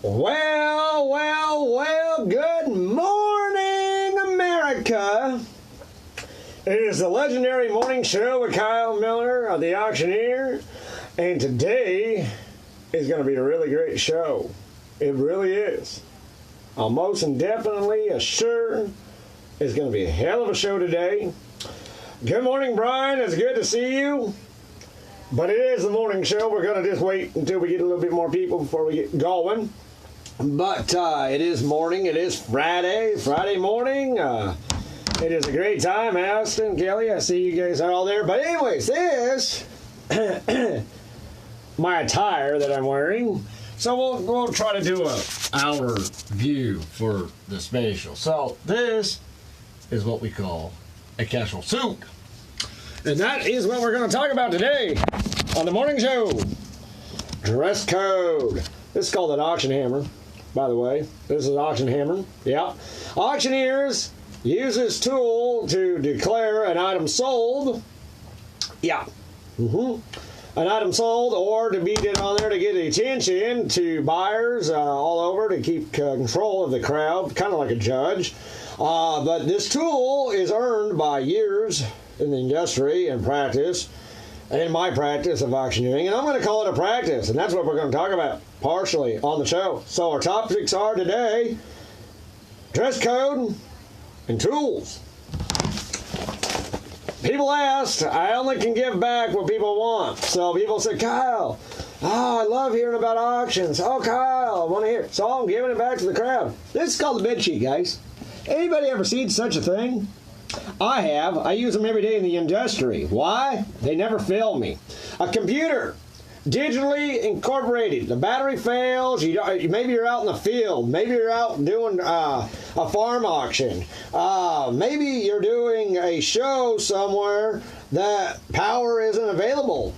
Well, good morning, America. It is the legendary morning show with Kyle Miller of the Auctioneer, and today is going to be a really great show. It really is. I'll most definitely assure it's going to be a hell of a show today. Good morning, Brian. It's good to see you. But it is the morning show. We're going to just wait until we get a little bit more people before we get going. But it is morning. It is Friday morning. It is a great time. Austin, Kelly, I see you guys are all there. But anyways, this my attire that I'm wearing. So we'll try to do a hour view for the special. So this is what we call a casual suit. And that is what we're going to talk about today on the morning show. Dress code. This is called an auction hammer, by the way. This is an auction hammer. Yeah. Auctioneers use this tool to declare an item sold. Yeah. An item sold, or to beat it on there to get attention to buyers all over to keep control of the crowd, kind of like a judge. But this tool is earned by years in the industry and practice, and my practice of auctioneering, and I'm going to call it a practice, and that's what we're going to talk about partially on the show. So our topics are today dress code and tools. People asked, I only can give back what people want. So people said, Kyle, I love hearing about auctions. Oh, Kyle, I want to hear. So I'm giving it back to the crowd. This is called the bid sheet, guys. Anybody ever seen such a thing? I have. I use them every day in the industry. Why? They never fail me. A computer, digitally incorporated. The battery fails. Maybe you're out in the field. Maybe you're out doing a farm auction. Maybe you're doing a show somewhere that power isn't available.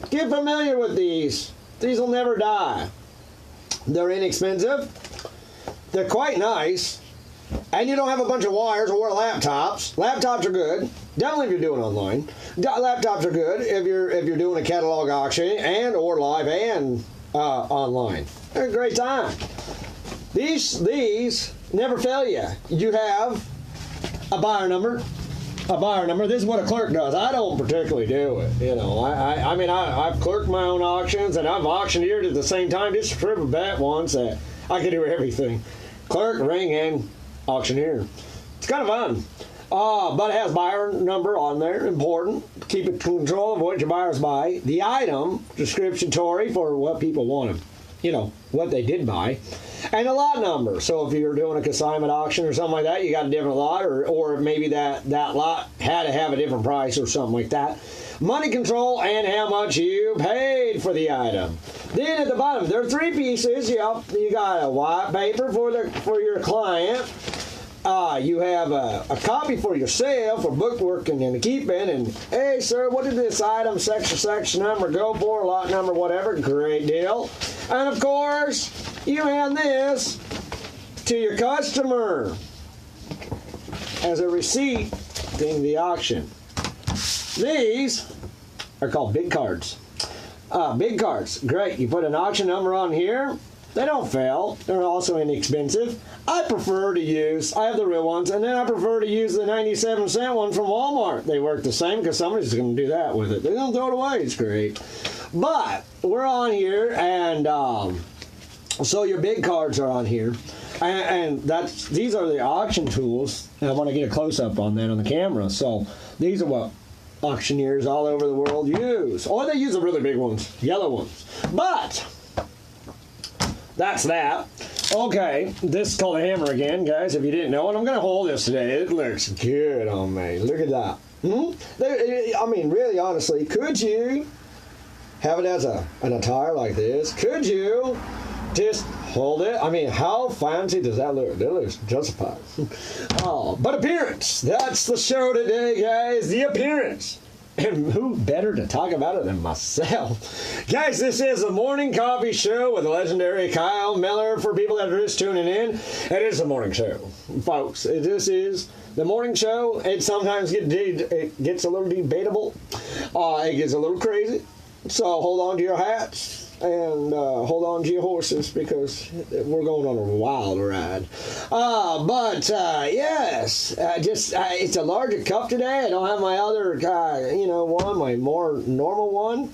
Get familiar with these. These will never die. They're inexpensive. They're quite nice. And you don't have a bunch of wires or laptops. Laptops are good. Definitely if you're doing online. Laptops are good if you're doing a catalog auction and or live and online. They're a great time. These never fail you. You have a buyer number. This is what a clerk does. I don't particularly do it. You know, I've clerked my own auctions and I've auctioneered at the same time. Just to prove a bet once that I can do everything. Clerk, ring, and auctioneer. It's kind of fun. But it has buyer number on there. Important. Keep it control of what your buyers buy. The item, descriptionary for what people want them. You know, what they did buy. And a lot number. So if you're doing a consignment auction or something like that, you got a different lot, or maybe that lot had to have a different price or something like that. Money control and how much you paid for the item. Then at the bottom, there are three pieces. Yep, you got a white paper for your client. You have a copy for yourself for bookworking and keeping. And hey, sir, what did this item, section number go for? Lot number, whatever. Great deal. And of course, you hand this to your customer as a receipt during the auction. These are called big cards. Big cards, great. You put an auction number on here. They don't fail. They're also inexpensive. I prefer to use, I have the real ones, and then I prefer to use the 97-cent one from Walmart. They work the same because somebody's going to do that with it. They're going to throw it away. It's great. But we're on here, and so your big cards are on here. And these are the auction tools. And I want to get a close-up on that on the camera. So these are what auctioneers all over the world use. Or they use the really big ones, yellow ones. But that's that. Okay, this is called a hammer again, guys, if you didn't know. And I'm going to hold this today. It looks good on me. Look at that. I mean, really, honestly, could you have it as an attire like this? Could you just hold it? I mean, how fancy does that look? That looks justified. But appearance. That's the show today, guys. The appearance. And who better to talk about it than myself? Guys, this is the Morning Coffee Show with the legendary Kyle Miller. For people that are just tuning in, it is the morning show, folks. This is the morning show. It sometimes gets a little debatable. It gets a little crazy. So hold on to your hats. And hold on to your horses because we're going on a wild ride. Yes, it's a larger cup today. I don't have my other, one, my more normal one.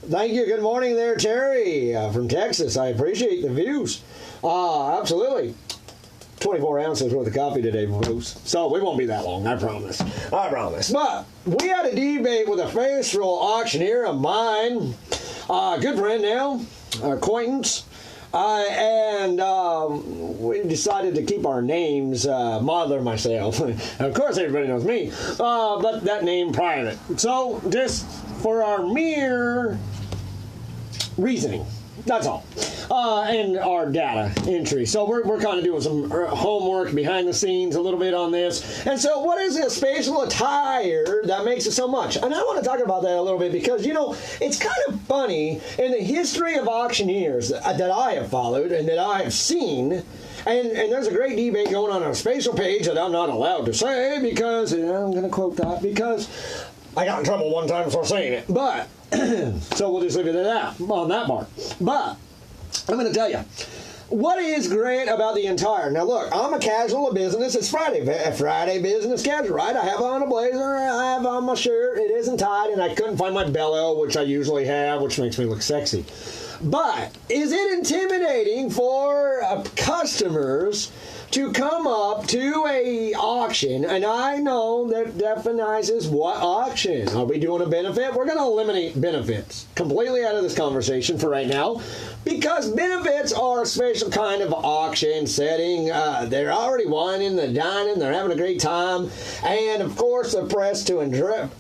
Thank you. Good morning there, Terry from Texas. I appreciate the views. Absolutely. 24 ounces worth of coffee today, folks. So we won't be that long, I promise. But we had a debate with a faithful auctioneer of mine, good friend now, acquaintance, and we decided to keep our names, Modler and myself. Of course, everybody knows me, but that name private. So just for our mere reasoning. That's all. And our data entry. So we're kind of doing some homework behind the scenes a little bit on this. And so what is this spatial attire that makes it so much? And I want to talk about that a little bit because, it's kind of funny in the history of auctioneers that I have followed and that I have seen. And there's a great debate going on a spatial page that I'm not allowed to say because, I'm going to quote that, because I got in trouble one time for saying it. But so we'll just leave it at that on that part. But I'm going to tell you what is great about the entire. Now look, I'm a casual of business. It's Friday business casual, right? I have on a blazer. I have on my shirt. It isn't tied, and I couldn't find my bellow, which I usually have, which makes me look sexy. But is it intimidating for customers to come up to a auction? And I know that defines what auction. Are we doing a benefit? We're going to eliminate benefits completely out of this conversation for right now, because benefits are a special kind of auction setting. They're already whining, they're dining, they're having a great time, and of course they're dressed to impress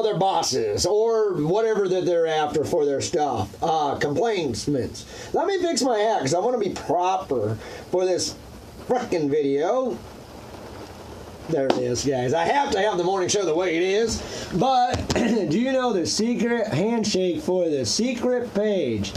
their bosses or whatever that they're after for their stuff. Complaints. Let me fix my hat because I want to be proper for this frickin' video. There it is, guys. I have to have the morning show the way it is. But do you know the secret handshake for the secret page?